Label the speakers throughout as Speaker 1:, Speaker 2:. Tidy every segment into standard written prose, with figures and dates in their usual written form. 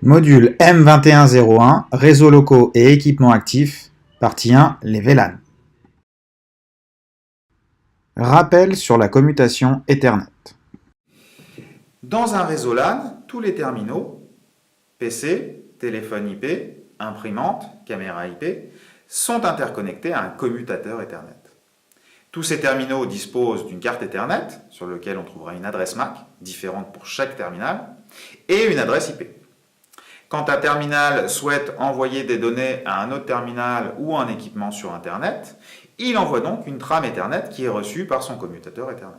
Speaker 1: Module M2101, réseaux locaux et équipements actifs, partie 1, les VLAN. Rappel sur la commutation Ethernet. Dans un réseau LAN, tous les terminaux, PC, téléphone IP, imprimante, caméra IP, sont interconnectés à un commutateur Ethernet. Tous ces terminaux disposent d'une carte Ethernet, sur laquelle on trouvera une adresse MAC, différente pour chaque terminal, et une adresse IP. Quand un terminal souhaite envoyer des données à un autre terminal ou un équipement sur Internet, il envoie donc une trame Ethernet qui est reçue par son commutateur Ethernet.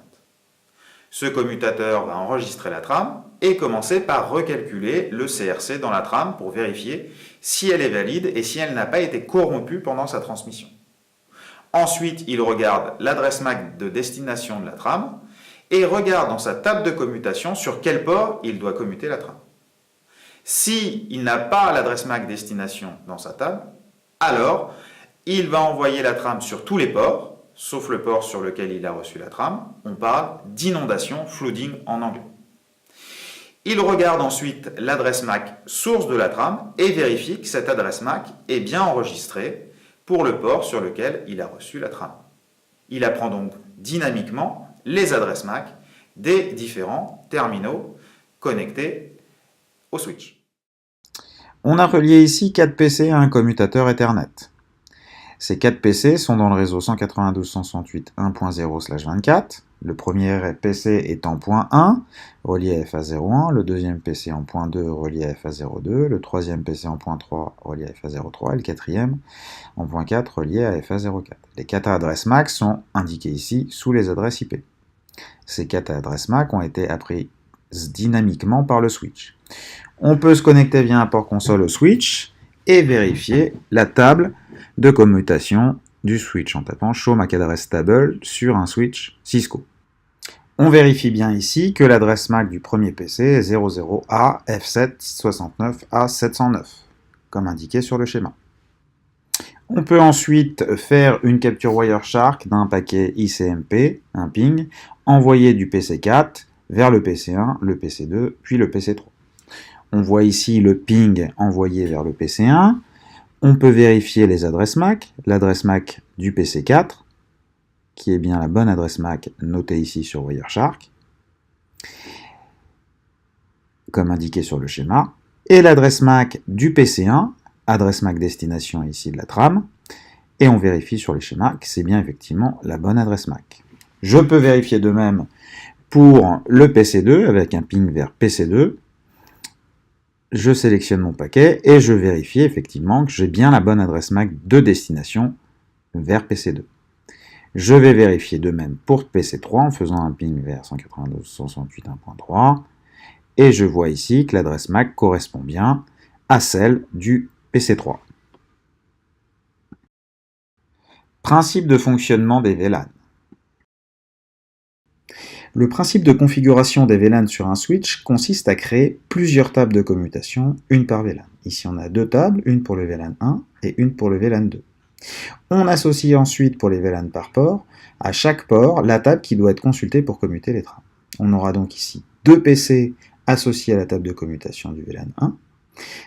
Speaker 1: Ce commutateur va enregistrer la trame et commencer par recalculer le CRC dans la trame pour vérifier si elle est valide et si elle n'a pas été corrompue pendant sa transmission. Ensuite, il regarde l'adresse MAC de destination de la trame et regarde dans sa table de commutation sur quel port il doit commuter la trame. S'il n'a pas l'adresse MAC destination dans sa table, alors il va envoyer la trame sur tous les ports, sauf le port sur lequel il a reçu la trame. On parle d'inondation, flooding en anglais. Il regarde ensuite l'adresse MAC source de la trame et vérifie que cette adresse MAC est bien enregistrée pour le port sur lequel il a reçu la trame. Il apprend donc dynamiquement les adresses MAC des différents terminaux connectés au switch. On a relié ici 4 PC à un commutateur Ethernet. Ces 4 PC sont dans le réseau 192.168.1.0/24. Le premier PC est en point 1, relié à FA01, le deuxième PC en point 2, relié à FA02, le troisième PC en point 3, relié à FA03, et le quatrième en point 4, relié à FA04. Les 4 adresses MAC sont indiquées ici sous les adresses IP. Ces 4 adresses MAC ont été apprises dynamiquement par le switch. On peut se connecter via un port console au switch et vérifier la table de commutation du switch en tapant Show MAC Address Table sur un switch Cisco. On vérifie bien ici que l'adresse MAC du premier PC est 00A F769A709, comme indiqué sur le schéma. On peut ensuite faire une capture Wireshark d'un paquet ICMP, un ping, envoyé du PC4 vers le PC1, le PC2, puis le PC3. On voit ici le ping envoyé vers le PC1. On peut vérifier les adresses MAC, l'adresse MAC du PC4, qui est bien la bonne adresse MAC notée ici sur Wireshark, comme indiqué sur le schéma, et l'adresse MAC du PC1, adresse MAC destination ici de la trame, et on vérifie sur les schémas que c'est bien effectivement la bonne adresse MAC. Je peux vérifier de même pour le PC2 avec un ping vers PC2. Je sélectionne mon paquet et je vérifie effectivement que j'ai bien la bonne adresse MAC de destination vers PC2. Je vais vérifier de même pour PC3 en faisant un ping vers 192.168.1.3 et je vois ici que l'adresse MAC correspond bien à celle du PC3. Principe de fonctionnement des VLAN. Le principe de configuration des VLAN sur un switch consiste à créer plusieurs tables de commutation, une par VLAN. Ici on a 2 tables, une pour le VLAN 1 et une pour le VLAN 2. On associe ensuite pour les VLAN par port, à chaque port, la table qui doit être consultée pour commuter les trames. On aura donc ici 2 PC associés à la table de commutation du VLAN 1.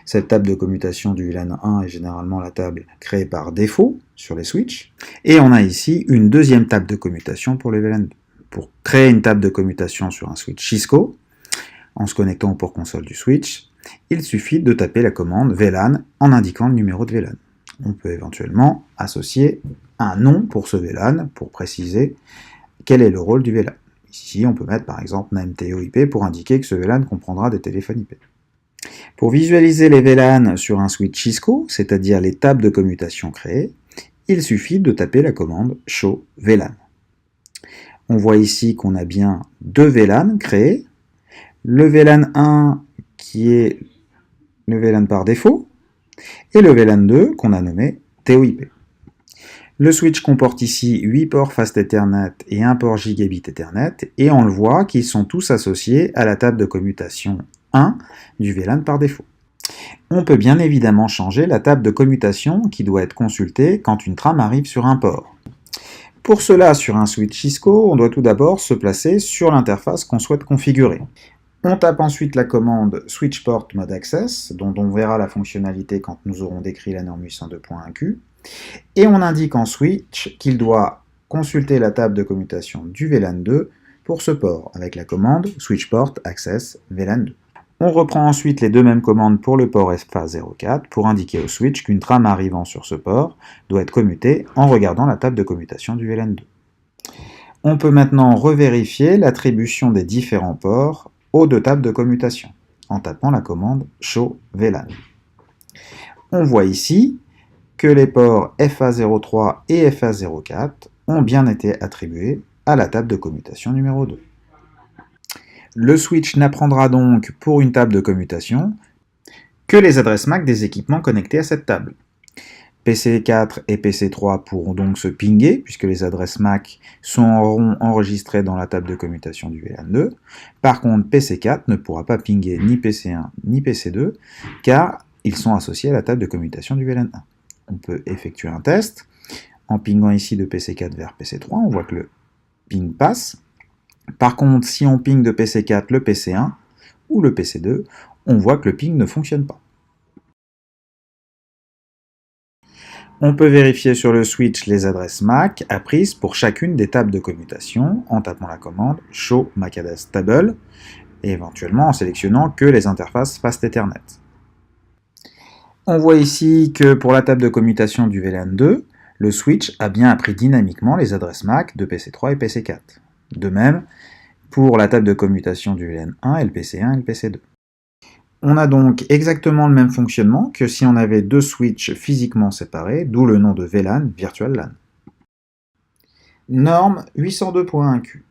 Speaker 1: Cette table de commutation du VLAN 1 est généralement la table créée par défaut sur les switches. Et on a ici une deuxième table de commutation pour le VLAN 2. Pour créer une table de commutation sur un switch Cisco, en se connectant au port console du switch, il suffit de taper la commande VLAN en indiquant le numéro de VLAN. On peut éventuellement associer un nom pour ce VLAN pour préciser quel est le rôle du VLAN. Ici, on peut mettre par exemple NameTOIP pour indiquer que ce VLAN comprendra des téléphones IP. Pour visualiser les VLAN sur un switch Cisco, c'est-à-dire les tables de commutation créées, il suffit de taper la commande Show VLAN. On voit ici qu'on a bien 2 VLAN créés. Le VLAN 1 qui est le VLAN par défaut et le VLAN 2 qu'on a nommé TOIP. Le switch comporte ici 8 ports Fast Ethernet et 1 port Gigabit Ethernet et on le voit qu'ils sont tous associés à la table de commutation 1 du VLAN par défaut. On peut bien évidemment changer la table de commutation qui doit être consultée quand une trame arrive sur un port. Pour cela, sur un switch Cisco, on doit tout d'abord se placer sur l'interface qu'on souhaite configurer. On tape ensuite la commande switchport mode access, dont on verra la fonctionnalité quand nous aurons décrit la norme 802.1q, et on indique en switch qu'il doit consulter la table de commutation du VLAN 2 pour ce port, avec la commande switchport access VLAN 2. On reprend ensuite les deux mêmes commandes pour le port FA04 pour indiquer au switch qu'une trame arrivant sur ce port doit être commutée en regardant la table de commutation du VLAN 2. On peut maintenant revérifier l'attribution des différents ports aux deux tables de commutation en tapant la commande show VLAN. On voit ici que les ports FA03 et FA04 ont bien été attribués à la table de commutation numéro 2. Le switch n'apprendra donc pour une table de commutation que les adresses MAC des équipements connectés à cette table. PC4 et PC3 pourront donc se pinguer, puisque les adresses MAC seront enregistrées dans la table de commutation du VLAN 2. Par contre, PC4 ne pourra pas pinguer ni PC1 ni PC2, car ils sont associés à la table de commutation du VLAN 1. On peut effectuer un test. En pingant ici de PC4 vers PC3, on voit que le ping passe. Par contre, si on ping de PC4 le PC1 ou le PC2, on voit que le ping ne fonctionne pas. On peut vérifier sur le switch les adresses MAC apprises pour chacune des tables de commutation en tapant la commande show MAC address table et éventuellement en sélectionnant que les interfaces Fast Ethernet. On voit ici que pour la table de commutation du VLAN 2, le switch a bien appris dynamiquement les adresses MAC de PC3 et PC4. De même, pour la table de commutation du VLAN 1 et le PC1 et le PC2. On a donc exactement le même fonctionnement que si on avait deux switches physiquement séparés, d'où le nom de VLAN, Virtual LAN. Norme 802.1q.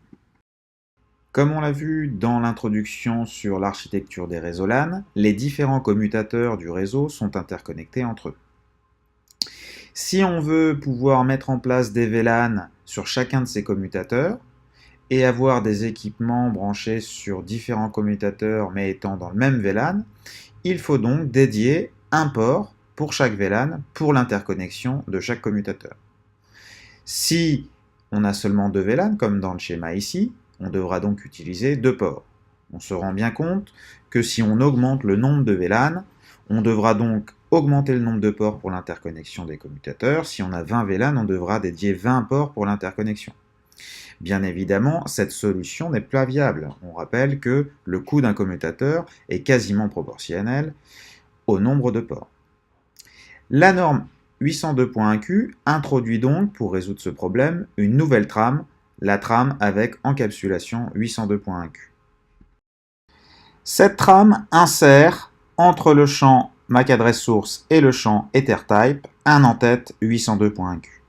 Speaker 1: Comme on l'a vu dans l'introduction sur l'architecture des réseaux LAN, les différents commutateurs du réseau sont interconnectés entre eux. Si on veut pouvoir mettre en place des VLAN sur chacun de ces commutateurs, et avoir des équipements branchés sur différents commutateurs mais étant dans le même VLAN, il faut donc dédier un port pour chaque VLAN pour l'interconnexion de chaque commutateur. Si on a seulement deux VLAN, comme dans le schéma ici, on devra donc utiliser deux ports. On se rend bien compte que si on augmente le nombre de VLAN, on devra donc augmenter le nombre de ports pour l'interconnexion des commutateurs. Si on a 20 VLAN, on devra dédier 20 ports pour l'interconnexion. Bien évidemment, cette solution n'est pas viable. On rappelle que le coût d'un commutateur est quasiment proportionnel au nombre de ports. La norme 802.1q introduit donc, pour résoudre ce problème, une nouvelle trame, la trame avec encapsulation 802.1q. Cette trame insère entre le champ MAC address source et le champ EtherType un en-tête 802.1q.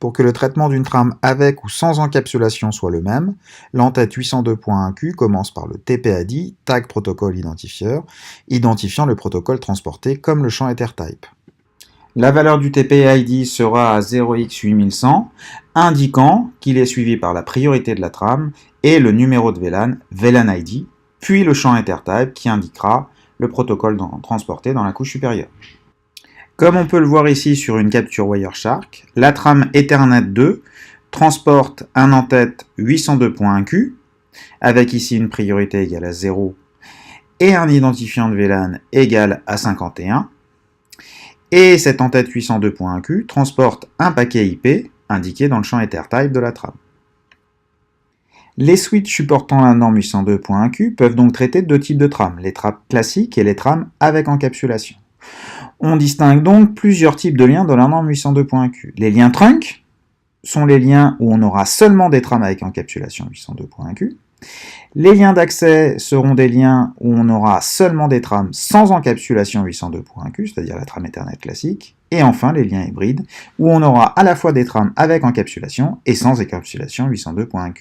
Speaker 1: Pour que le traitement d'une trame avec ou sans encapsulation soit le même, l'en-tête 802.1q commence par le TPID, Tag Protocol Identifier, identifiant le protocole transporté comme le champ EtherType. La valeur du TPID sera à 0x8100, indiquant qu'il est suivi par la priorité de la trame et le numéro de VLAN, VLAN ID, puis le champ EtherType qui indiquera le protocole transporté dans la couche supérieure. Comme on peut le voir ici sur une capture Wireshark, la trame Ethernet 2 transporte un en-tête 802.1q, avec ici une priorité égale à 0 et un identifiant de VLAN égal à 51. Et cet en-tête 802.1q transporte un paquet IP indiqué dans le champ EtherType de la trame. Les switches supportant la norme 802.1q peuvent donc traiter deux types de trames, les trames classiques et les trames avec encapsulation. On distingue donc plusieurs types de liens dans la norme 802.1q. Les liens trunk sont les liens où on aura seulement des trames avec encapsulation 802.1q. Les liens d'accès seront des liens où on aura seulement des trames sans encapsulation 802.1q, c'est-à-dire la trame Ethernet classique. Et enfin, les liens hybrides, où on aura à la fois des trames avec encapsulation et sans encapsulation 802.1q.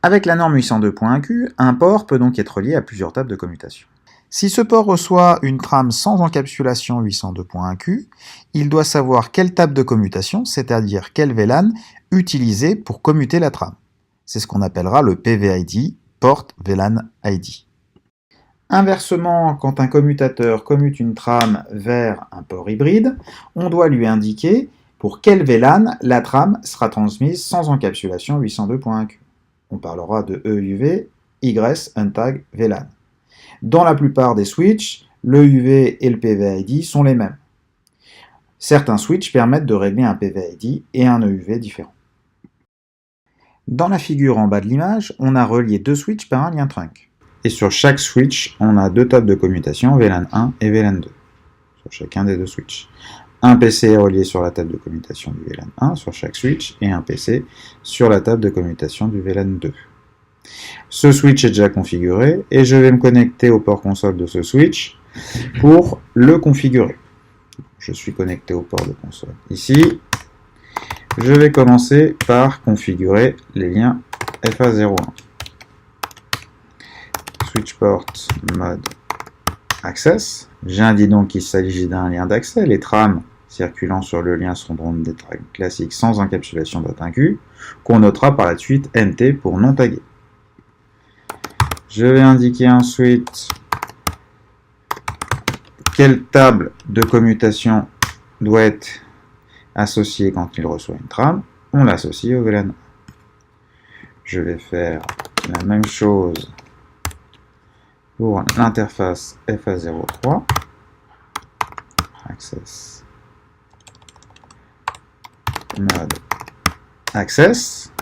Speaker 1: Avec la norme 802.1q, un port peut donc être lié à plusieurs tables de commutation. Si ce port reçoit une trame sans encapsulation 802.1q, il doit savoir quelle table de commutation, c'est-à-dire quel VLAN, utiliser pour commuter la trame. C'est ce qu'on appellera le PVID, Port VLAN ID. Inversement, quand un commutateur commute une trame vers un port hybride, on doit lui indiquer pour quel VLAN la trame sera transmise sans encapsulation 802.1q. On parlera de EUV Y untag VLAN. Dans la plupart des switches, le UV et le PVID sont les mêmes. Certains switches permettent de régler un PVID et un EUV différent. Dans la figure en bas de l'image, on a relié deux switches par un lien trunk. Et sur chaque switch, on a deux tables de commutation, VLAN 1 et VLAN 2, sur chacun des deux switches. Un PC est relié sur la table de commutation du VLAN 1 sur chaque switch, et un PC sur la table de commutation du VLAN 2. Ce switch est déjà configuré, et je vais me connecter au port console de ce switch pour le configurer. Je suis connecté au port de console ici. Je vais commencer par configurer les liens FA01. Switch port mode access. J'indique donc qu'il s'agit d'un lien d'accès. Les trames circulant sur le lien seront des trames classiques sans encapsulation d'attingu, qu'on notera par la suite NT pour non tagué. Je vais indiquer ensuite quelle table de commutation doit être associée quand il reçoit une trame. On l'associe au VLAN 1. Je vais faire la même chose pour l'interface FA03. Access mode access.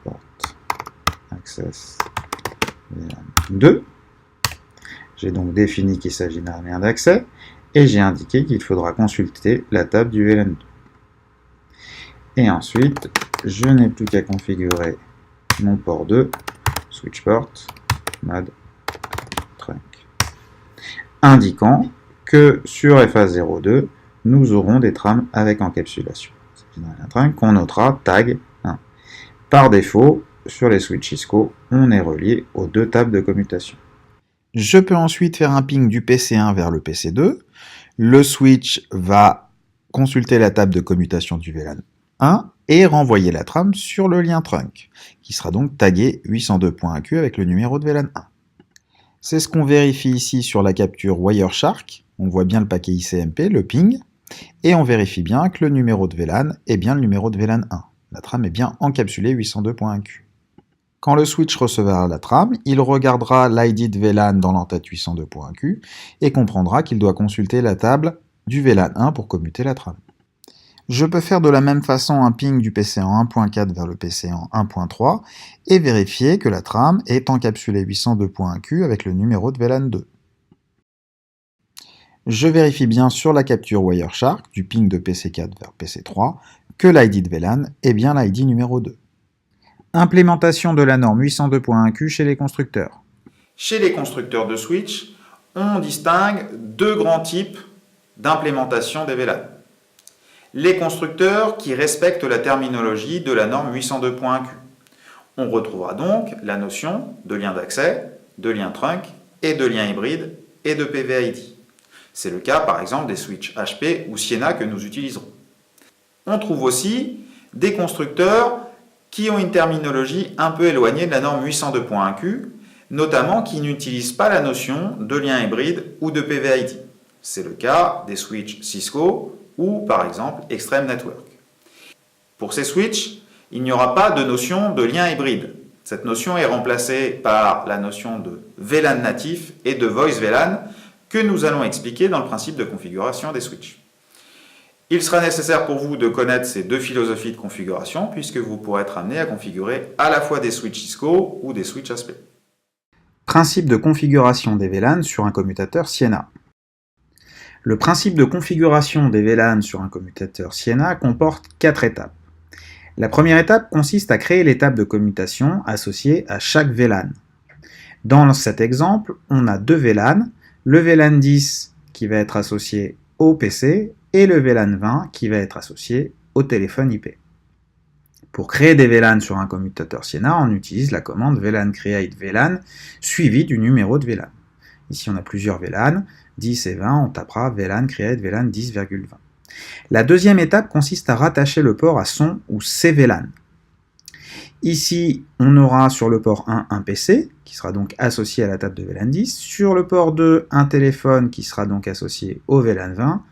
Speaker 1: Port access VLAN 2. J'ai donc défini qu'il s'agit d'un lien d'accès et j'ai indiqué qu'il faudra consulter la table du VLAN 2. Et ensuite, je n'ai plus qu'à configurer mon port 2, switch port, mode trunk, indiquant que sur FA02, nous aurons des trames avec encapsulation. C'est un lien trunk qu'on notera tag 1. Par défaut, sur les switches Cisco, on est relié aux deux tables de commutation. Je peux ensuite faire un ping du PC1 vers le PC2. Le switch va consulter la table de commutation du VLAN 1 et renvoyer la trame sur le lien trunk, qui sera donc tagué 802.1q avec le numéro de VLAN 1. C'est ce qu'on vérifie ici sur la capture Wireshark. On voit bien le paquet ICMP, le ping, et on vérifie bien que le numéro de VLAN est bien le numéro de VLAN 1. La trame est bien encapsulée 802.1q. Quand le switch recevra la trame, il regardera l'ID de VLAN dans l'entête 802.1q et comprendra qu'il doit consulter la table du VLAN 1 pour commuter la trame. Je peux faire de la même façon un ping du PC en 1.4 vers le PC en 1.3 et vérifier que la trame est encapsulée 802.1q avec le numéro de VLAN 2. Je vérifie bien sur la capture Wireshark du ping de PC4 vers PC3 que l'ID de VLAN est bien l'ID numéro 2. Implémentation de la norme 802.1q chez les constructeurs. Chez les constructeurs de switch, on distingue deux grands types d'implémentation des VLAN. Les constructeurs qui respectent la terminologie de la norme 802.1q. On retrouvera donc la notion de lien d'accès, de lien trunk et de lien hybride et de PVID. C'est le cas par exemple des switches HP ou Siena que nous utiliserons. On trouve aussi des constructeurs qui ont une terminologie un peu éloignée de la norme 802.1q, notamment qui n'utilisent pas la notion de lien hybride ou de PVID. C'est le cas des switches Cisco ou par exemple Extreme Network. Pour ces switches, il n'y aura pas de notion de lien hybride. Cette notion est remplacée par la notion de VLAN natif et de Voice VLAN que nous allons expliquer dans le principe de configuration des switches. Il sera nécessaire pour vous de connaître ces deux philosophies de configuration puisque vous pourrez être amené à configurer à la fois des switches Cisco ou des switches ASP. Principe de configuration des VLAN sur un commutateur Siena. Le principe de configuration des VLAN sur un commutateur Siena comporte 4 étapes. La première étape consiste à créer les tables de commutation associées à chaque VLAN. Dans cet exemple, on a deux VLAN, le VLAN 10 qui va être associé au PC et le VLAN 20 qui va être associé au téléphone IP. Pour créer des VLAN sur un commutateur Siena, on utilise la commande VLAN create VLAN suivie du numéro de VLAN. Ici on a plusieurs VLAN, 10 et 20, on tapera VLAN create VLAN 10,20. La deuxième étape consiste à rattacher le port à son ou ses VLAN. Ici, on aura sur le port 1 un PC, qui sera donc associé à la table de VLAN 10, sur le port 2 un téléphone qui sera donc associé au VLAN 20,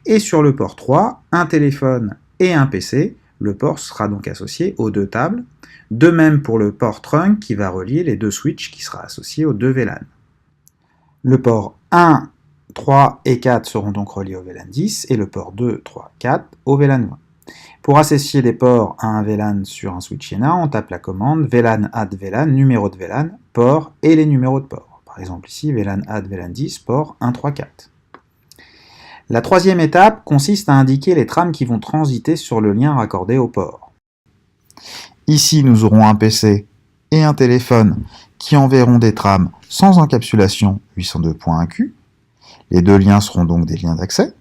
Speaker 1: et sur le port 3 un téléphone et un PC, le port sera donc associé aux deux tables. De même pour le port trunk qui va relier les deux switches qui sera associé aux deux VLAN. Le port 1, 3 et 4 seront donc reliés au VLAN 10 et le port 2, 3, 4 au VLAN 20. Pour associer des ports à un VLAN sur un switch Siena, on tape la commande VLAN add VLAN, numéro de VLAN, port et les numéros de port. Par exemple ici, VLAN add VLAN 10, port 1, 3, 4. La troisième étape consiste à indiquer les trames qui vont transiter sur le lien raccordé au port. Ici, nous aurons un PC et un téléphone qui enverront des trames sans encapsulation 802.1q. Les deux liens seront donc des liens d'accès.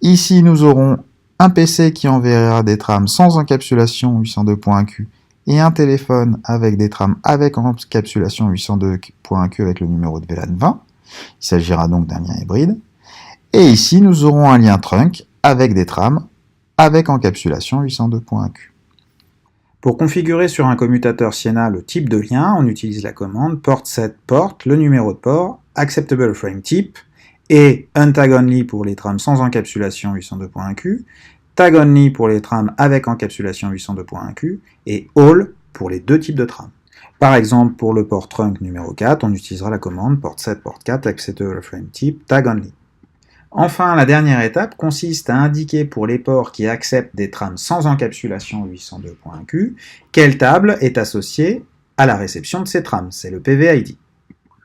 Speaker 1: Ici, nous aurons un PC qui enverra des trames sans encapsulation 802.1q et un téléphone avec des trames avec encapsulation 802.1q avec le numéro de VLAN 20. Il s'agira donc d'un lien hybride. Et ici, nous aurons un lien trunk avec des trames avec encapsulation 802.1q. Pour configurer sur un commutateur Siena le type de lien, on utilise la commande port7port, le numéro de port, acceptable frame type, et untag-only pour les trames sans encapsulation 802.1q, tag-only pour les trames avec encapsulation 802.1q, et all pour les deux types de trames. Par exemple, pour le port trunk numéro 4, on utilisera la commande port7port4, acceptable frame type, tag-only. Enfin, la dernière étape consiste à indiquer pour les ports qui acceptent des trames sans encapsulation 802.1q quelle table est associée à la réception de ces trames, c'est le PVID.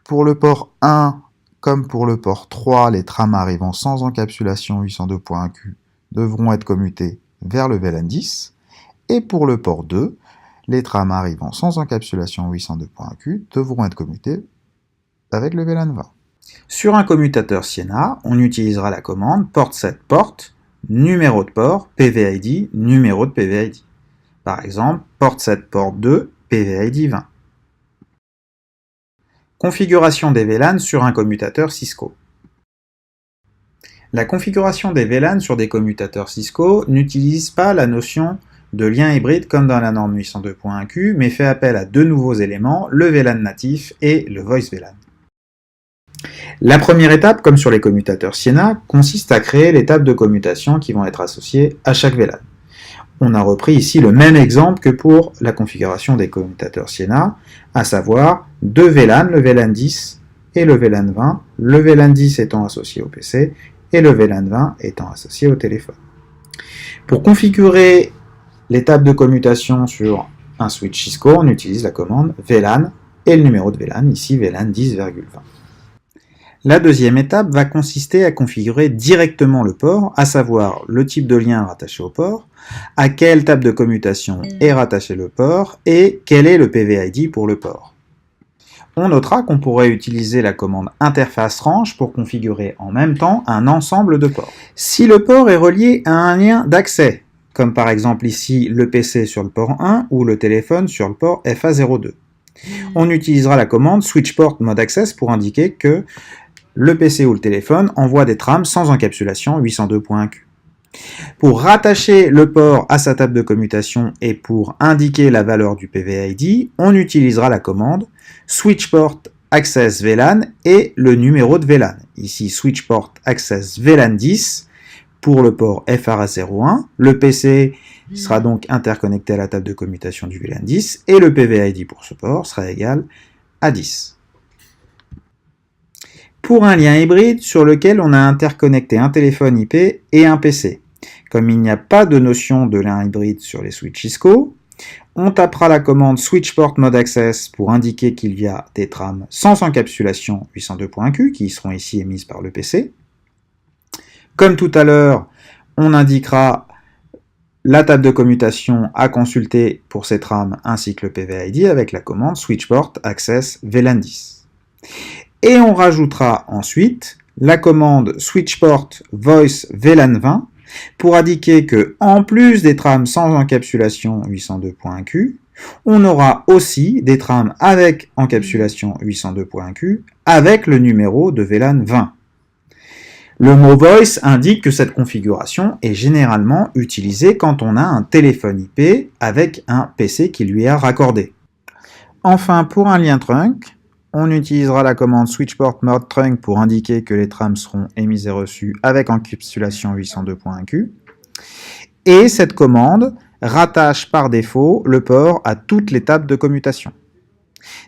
Speaker 1: Pour le port 1, comme pour le port 3, les trames arrivant sans encapsulation 802.1q devront être commutées vers le VLAN 10, et pour le port 2, les trames arrivant sans encapsulation 802.1q devront être commutées avec le VLAN 20. Sur un commutateur Siena, on utilisera la commande port7port, numéro de port, PVID, numéro de PVID. Par exemple, port7port2, PVID 20. Configuration des VLAN sur un commutateur Cisco. La configuration des VLAN sur des commutateurs Cisco n'utilise pas la notion de lien hybride comme dans la norme 802.1q, mais fait appel à deux nouveaux éléments, le VLAN natif et le voice VLAN. La première étape, comme sur les commutateurs Siena, consiste à créer les tables de commutation qui vont être associées à chaque VLAN. On a repris ici le même exemple que pour la configuration des commutateurs Siena, à savoir deux VLAN, le VLAN 10 et le VLAN 20, le VLAN 10 étant associé au PC et le VLAN 20 étant associé au téléphone. Pour configurer les tables de commutation sur un switch Cisco, on utilise la commande VLAN et le numéro de VLAN, ici VLAN 10,20. La deuxième étape va consister à configurer directement le port, à savoir le type de lien rattaché au port, à quelle table de commutation est rattaché le port et quel est le PVID pour le port. On notera qu'on pourrait utiliser la commande interface range pour configurer en même temps un ensemble de ports. Si le port est relié à un lien d'accès, comme par exemple ici le PC sur le port 1 ou le téléphone sur le port FA02, on utilisera la commande switchport mode access pour indiquer que le PC ou le téléphone envoie des trames sans encapsulation 802.1q. Pour rattacher le port à sa table de commutation et pour indiquer la valeur du PVID, on utilisera la commande switchport access VLAN et le numéro de VLAN. Ici switchport access VLAN 10 pour le port FRA01. Le PC sera donc interconnecté à la table de commutation du VLAN 10 et le PVID pour ce port sera égal à 10. Pour un lien hybride sur lequel on a interconnecté un téléphone IP et un PC. Comme il n'y a pas de notion de lien hybride sur les switches Cisco, on tapera la commande switchport mode access pour indiquer qu'il y a des trames sans encapsulation 802.1q qui seront ici émises par le PC. Comme tout à l'heure, on indiquera la table de commutation à consulter pour ces trames ainsi que le PVID avec la commande switchport access VLAN 10. Et on rajoutera ensuite la commande switchport voice VLAN 20 pour indiquer que, en plus des trames sans encapsulation 802.1q, on aura aussi des trames avec encapsulation 802.1q avec le numéro de VLAN 20. Le mot voice indique que cette configuration est généralement utilisée quand on a un téléphone IP avec un PC qui lui est raccordé. Enfin, pour un lien trunk, on utilisera la commande switchport mode trunk pour indiquer que les trames seront émises et reçues avec encapsulation 802.1q. Et cette commande rattache par défaut le port à toutes les tables de commutation.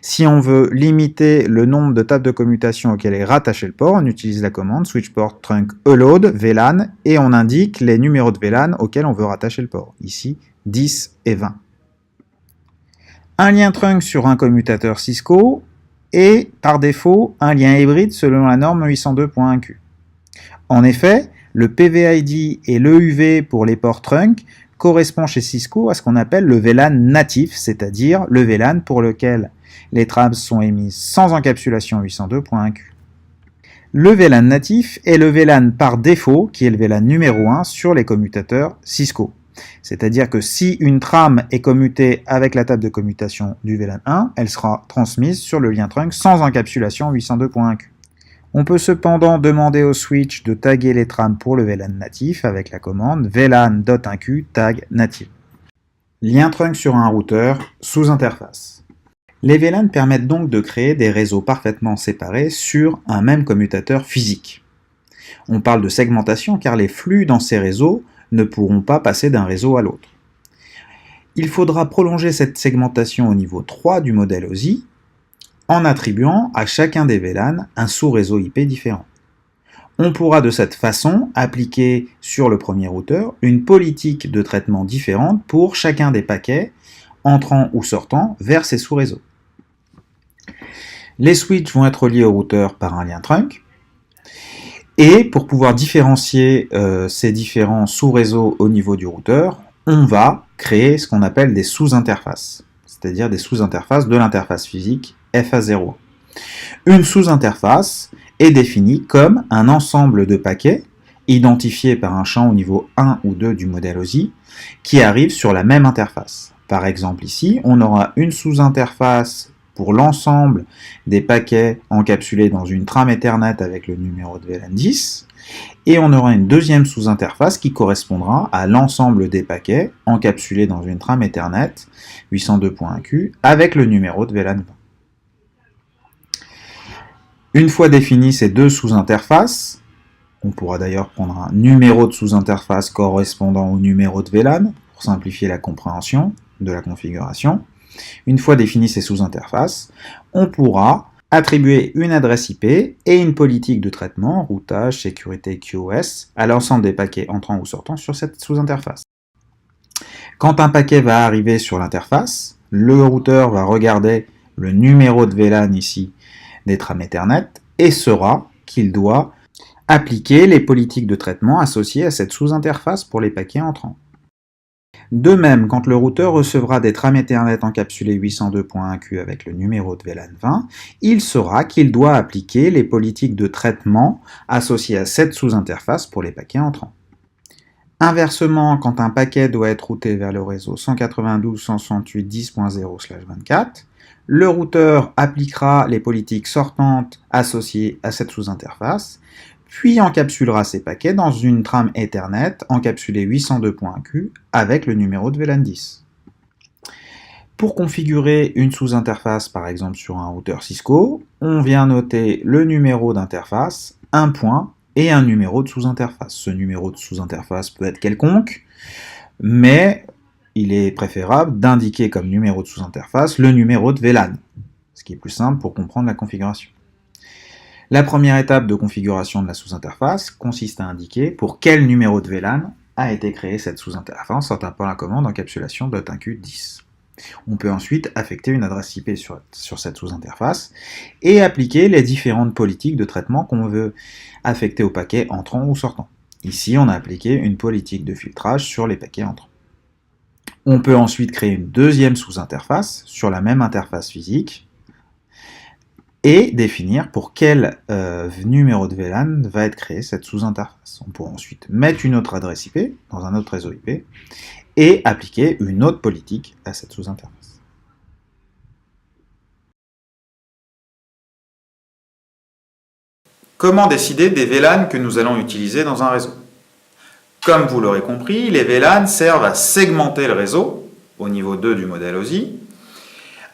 Speaker 1: Si on veut limiter le nombre de tables de commutation auxquelles est rattaché le port, on utilise la commande switchport trunk load VLAN et on indique les numéros de VLAN auxquels on veut rattacher le port. Ici, 10 et 20. Un lien trunk sur un commutateur Cisco est par défaut un lien hybride selon la norme 802.1q. En effet, le PVID et l'EUV pour les ports trunk correspond chez Cisco à ce qu'on appelle le VLAN natif, c'est-à-dire le VLAN pour lequel les trames sont émises sans encapsulation 802.1q. Le VLAN natif est le VLAN par défaut, qui est le VLAN numéro 1 sur les commutateurs Cisco. C'est-à-dire que si une trame est commutée avec la table de commutation du VLAN 1, elle sera transmise sur le lien trunk sans encapsulation 802.1q. On peut cependant demander au switch de taguer les trames pour le VLAN natif avec la commande VLAN.1q tag native. Lien trunk sur un routeur sous interface. Les VLAN permettent donc de créer des réseaux parfaitement séparés sur un même commutateur physique. On parle de segmentation car les flux dans ces réseaux ne pourront pas passer d'un réseau à l'autre. Il faudra prolonger cette segmentation au niveau 3 du modèle OSI en attribuant à chacun des VLAN un sous-réseau IP différent. On pourra de cette façon appliquer sur le premier routeur une politique de traitement différente pour chacun des paquets entrant ou sortant vers ces sous-réseaux. Les switches vont être reliés au routeur par un lien trunk. Et pour pouvoir différencier ces différents sous-réseaux au niveau du routeur, on va créer ce qu'on appelle des sous-interfaces, c'est-à-dire des sous-interfaces de l'interface physique FA0. Une sous-interface est définie comme un ensemble de paquets identifiés par un champ au niveau 1 ou 2 du modèle OSI qui arrivent sur la même interface. Par exemple ici, on aura une sous-interface pour l'ensemble des paquets encapsulés dans une trame Ethernet avec le numéro de VLAN 10, et on aura une deuxième sous-interface qui correspondra à l'ensemble des paquets encapsulés dans une trame Ethernet 802.1q avec le numéro de VLAN 20. Une fois définies ces deux sous-interfaces, on pourra d'ailleurs prendre un numéro de sous-interface correspondant au numéro de VLAN pour simplifier la compréhension de la configuration. Une fois définies ces sous-interfaces, on pourra attribuer une adresse IP et une politique de traitement, routage, sécurité, QoS, à l'ensemble des paquets entrant ou sortant sur cette sous-interface. Quand un paquet va arriver sur l'interface, le routeur va regarder le numéro de VLAN ici des trames Ethernet et saura qu'il doit appliquer les politiques de traitement associées à cette sous-interface pour les paquets entrants. De même, quand le routeur recevra des trames Ethernet encapsulées 802.1q avec le numéro de VLAN 20, il saura qu'il doit appliquer les politiques de traitement associées à cette sous-interface pour les paquets entrants. Inversement, quand un paquet doit être routé vers le réseau 192.168.10.0/24, le routeur appliquera les politiques sortantes associées à cette sous-interface, puis encapsulera ces paquets dans une trame Ethernet encapsulée 802.1q avec le numéro de VLAN 10. Pour configurer une sous-interface, par exemple sur un routeur Cisco, on vient noter le numéro d'interface, un point et un numéro de sous-interface. Ce numéro de sous-interface peut être quelconque, mais il est préférable d'indiquer comme numéro de sous-interface le numéro de VLAN, ce qui est plus simple pour comprendre la configuration. La première étape de configuration de la sous-interface consiste à indiquer pour quel numéro de VLAN a été créée cette sous-interface en tapant la commande encapsulation .1q10. On peut ensuite affecter une adresse IP sur cette sous-interface et appliquer les différentes politiques de traitement qu'on veut affecter aux paquets entrants ou sortants. Ici, on a appliqué une politique de filtrage sur les paquets entrants. On peut ensuite créer une deuxième sous-interface sur la même interface physique et définir pour quel numéro de VLAN va être créée cette sous-interface. On pourra ensuite mettre une autre adresse IP dans un autre réseau IP et appliquer une autre politique à cette sous-interface. Comment décider des VLAN que nous allons utiliser dans un réseau? Comme vous l'aurez compris, les VLAN servent à segmenter le réseau, au niveau 2 du modèle OSI,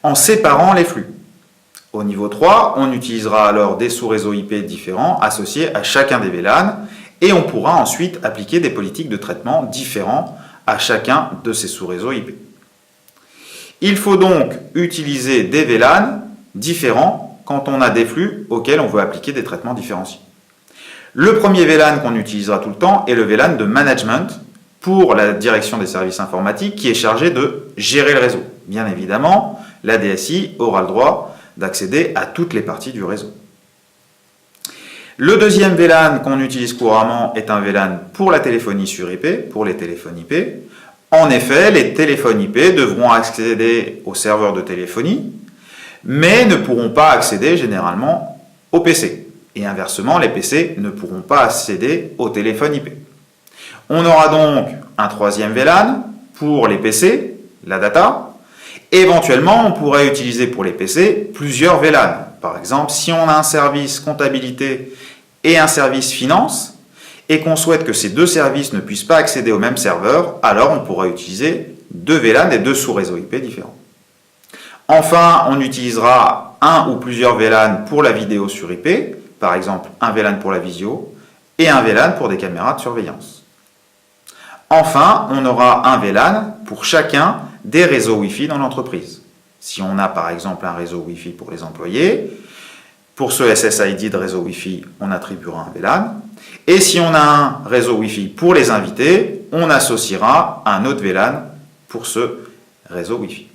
Speaker 1: en séparant les flux. Au niveau 3, on utilisera alors des sous-réseaux IP différents associés à chacun des VLAN et on pourra ensuite appliquer des politiques de traitement différents à chacun de ces sous-réseaux IP. Il faut donc utiliser des VLAN différents quand on a des flux auxquels on veut appliquer des traitements différenciés. Le premier VLAN qu'on utilisera tout le temps est le VLAN de management pour la direction des services informatiques qui est chargé de gérer le réseau. Bien évidemment, la DSI aura le droit d'accéder à toutes les parties du réseau. Le deuxième VLAN qu'on utilise couramment est un VLAN pour la téléphonie sur IP, pour les téléphones IP. En effet, les téléphones IP devront accéder aux serveurs de téléphonie, mais ne pourront pas accéder généralement aux PC. Et inversement, les PC ne pourront pas accéder au téléphone IP. On aura donc un troisième VLAN pour les PC, la data. Éventuellement, on pourrait utiliser pour les PC plusieurs VLAN. Par exemple, si on a un service comptabilité et un service finance, et qu'on souhaite que ces deux services ne puissent pas accéder au même serveur, alors on pourra utiliser deux VLAN et deux sous-réseaux IP différents. Enfin, on utilisera un ou plusieurs VLAN pour la vidéo sur IP, par exemple un VLAN pour la visio et un VLAN pour des caméras de surveillance. Enfin, on aura un VLAN pour chacun des réseaux Wi-Fi dans l'entreprise. Si on a par exemple un réseau Wi-Fi pour les employés, pour ce SSID de réseau Wi-Fi, on attribuera un VLAN. Et si on a un réseau Wi-Fi pour les invités, on associera un autre VLAN pour ce réseau Wi-Fi.